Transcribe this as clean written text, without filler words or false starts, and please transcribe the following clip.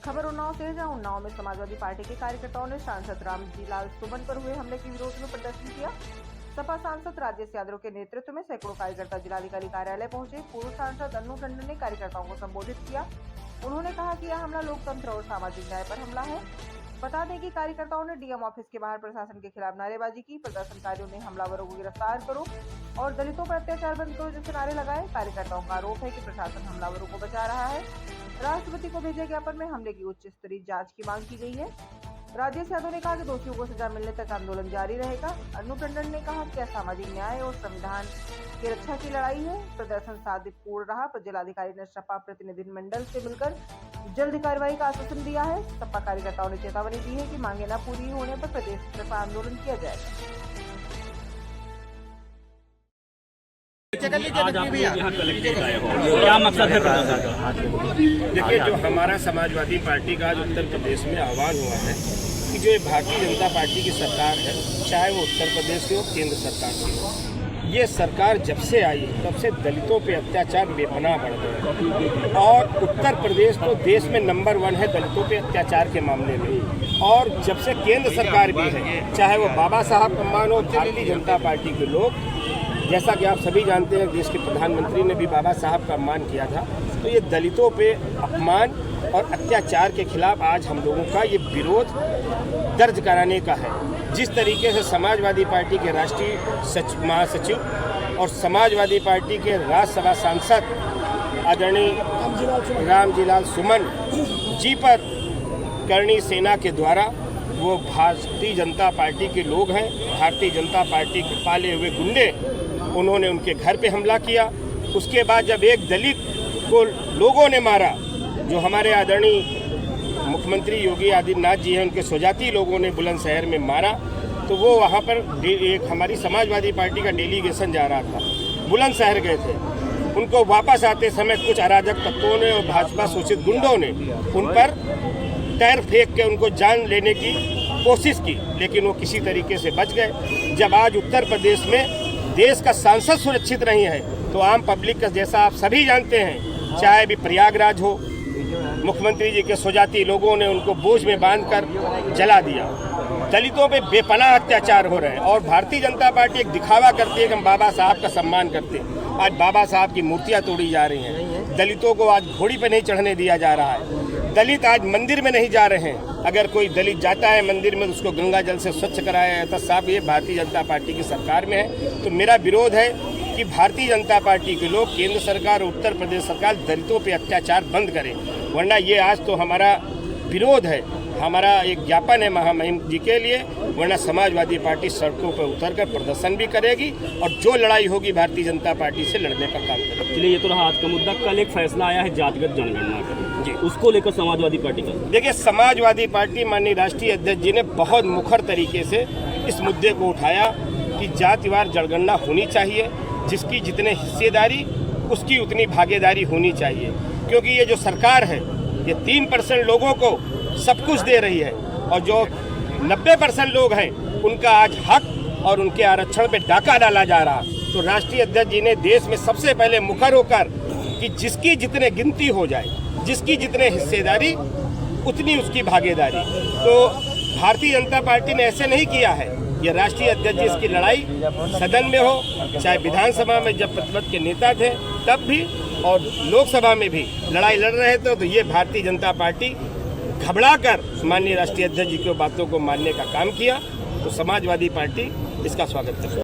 खबर उन्नाव से जहां उन्नाव में समाजवादी पार्टी के कार्यकर्ताओं ने सांसद रामजीलाल सुमन पर हुए हमले के विरोध में प्रदर्शन किया। सपा सांसद राजेश यादव के नेतृत्व में सैकड़ों कार्यकर्ता जिलाधिकारी कार्यालय पहुंचे। पूर्व सांसद अन्नू टंडन ने कार्यकर्ताओं को संबोधित किया। उन्होंने कहा कि यह हमला लोकतंत्र और सामाजिक न्याय पर हमला है। बता दें कि कार्यकर्ताओं ने डीएम ऑफिस के बाहर प्रशासन के खिलाफ नारेबाजी की। प्रदर्शनकारियों ने हमलावरों को गिरफ्तार करो और दलितों पर अत्याचार बंद करो जैसे नारे लगाए। कार्यकर्ताओं का आरोप है कि प्रशासन हमलावरों को बचा रहा है। राष्ट्रपति को भेजे ज्ञापन में हमले की उच्च स्तरीय जांच की मांग की गई है। राजेश यादव ने कहा कि दोषियों को सजा मिलने तक आंदोलन जारी रहेगा। अन्नू टंडन ने कहा कि सामाजिक न्याय और संविधान की रक्षा की लड़ाई है। प्रदर्शन शांतिपूर्ण रहा पर जिलाधिकारी ने सपा प्रतिनिधिमंडल से मिलकर जल्द कार्रवाई का आश्वासन दिया है। सपा कार्यकर्ताओं ने चेतावनी दी है कि मांगे न पूरी होने पर प्रदेश में आंदोलन किया जाएगा। आज आप लोग यहाँ कलेक्टेड आए हो, क्या मकसद है प्रदर्शन का? देखिए, जो हमारा समाजवादी पार्टी का आज उत्तर प्रदेश में आह्वान हुआ है कि जो भारतीय जनता पार्टी की सरकार है, चाहे वो उत्तर प्रदेश की हो, केंद्र सरकार की हो, ये सरकार जब से आई तब से दलितों पे अत्याचार बेपनाह बढ़ गए और उत्तर प्रदेश तो देश में नंबर 1 है दलितों पे अत्याचार के मामले में। और जब से केंद्र सरकार भी है, चाहे वो बाबा साहब का मान हो, भारतीय जनता पार्टी के लोग, जैसा कि आप सभी जानते हैं देश के प्रधानमंत्री ने भी बाबा साहब का सम्मान किया था, तो ये दलितों पे अपमान और अत्याचार के खिलाफ आज हम लोगों का ये विरोध दर्ज कराने का है। जिस तरीके से समाजवादी पार्टी के राष्ट्रीय महासचिव और समाजवादी पार्टी के राज्यसभा सांसद आदरणीय रामजीलाल सुमन जी पर करणी सेना के द्वारा, वो भारतीय जनता पार्टी के लोग हैं, भारतीय जनता पार्टी के पाले हुए गुंडे, उन्होंने उनके घर पे हमला किया। उसके बाद जब एक दलित को लोगों ने मारा, जो हमारे आदरणीय मुख्यमंत्री योगी आदित्यनाथ जी हैं, उनके स्वजाती लोगों ने बुलंदशहर में मारा, तो वो वहाँ पर एक हमारी समाजवादी पार्टी का डेलीगेशन जा रहा था, बुलंदशहर गए थे। उनको वापस आते समय कुछ अराजक तत्वों ने और भाजपा शोषित गुंडों ने उन पर टायर फेंक के उनको जान लेने की कोशिश की, लेकिन वो किसी तरीके से बच गए। जब आज उत्तर प्रदेश में देश का सांसद सुरक्षित नहीं है, तो आम पब्लिक का, जैसा आप सभी जानते हैं, चाहे भी प्रयागराज हो, मुख्यमंत्री जी के स्वजाती लोगों ने उनको बोझ में बांधकर जला दिया। दलितों पे बेपनाह अत्याचार हो रहे हैं और भारतीय जनता पार्टी एक दिखावा करती है कि हम बाबा साहब का सम्मान करते हैं। आज बाबा साहब की मूर्तियां तोड़ी जा रही हैं, दलितों को आज घोड़ी पे नहीं चढ़ने दिया जा रहा है, दलित आज मंदिर में नहीं जा रहे हैं। अगर कोई दलित जाता है मंदिर में तो उसको गंगा जल से स्वच्छ कराया जाता। साहब, ये भारतीय जनता पार्टी की सरकार में है। तो मेरा विरोध है कि भारतीय जनता पार्टी के लोग, केंद्र सरकार और उत्तर प्रदेश सरकार दलितों पे अत्याचार बंद करें, वरना ये आज तो हमारा विरोध है, हमारा एक ज्ञापन है महामहिम जी के लिए, वरना समाजवादी पार्टी सड़कों पर उतरकर प्रदर्शन भी करेगी और जो लड़ाई होगी भारतीय जनता पार्टी से लड़ने का काम करेगी। चलिए, ये तो रहा आज का मुद्दा। कल एक फैसला आया है जातिगत जनगणना का, जी, उसको लेकर समाजवादी पार्टी का, देखिए, समाजवादी पार्टी माननीय राष्ट्रीय अध्यक्ष जी ने बहुत मुखर तरीके से इस मुद्दे को उठाया कि जातिवार जनगणना होनी चाहिए, जिसकी जितने हिस्सेदारी उसकी उतनी भागीदारी होनी चाहिए, क्योंकि ये जो सरकार है ये 3% लोगों को सब कुछ दे रही है और जो 90% लोग हैं उनका आज हक और उनके आरक्षण पे डाका डाला जा रहा। तो राष्ट्रीय अध्यक्ष जी ने देश में सबसे पहले मुखर होकर कि जिसकी जितने गिनती हो जाए, जिसकी जितने हिस्सेदारी उतनी उसकी भागीदारी। तो भारतीय जनता पार्टी ने ऐसे नहीं किया है। ये राष्ट्रीय अध्यक्ष जी इसकी लड़ाई सदन में हो, चाहे विधानसभा में जब प्रतिपक्ष के नेता थे तब भी, और लोकसभा में भी लड़ाई लड़ रहे थे, तो ये भारतीय जनता पार्टी घबराकर माननीय राष्ट्रीय अध्यक्ष जी की बातों को मानने का काम किया। तो समाजवादी पार्टी इसका स्वागत करती है।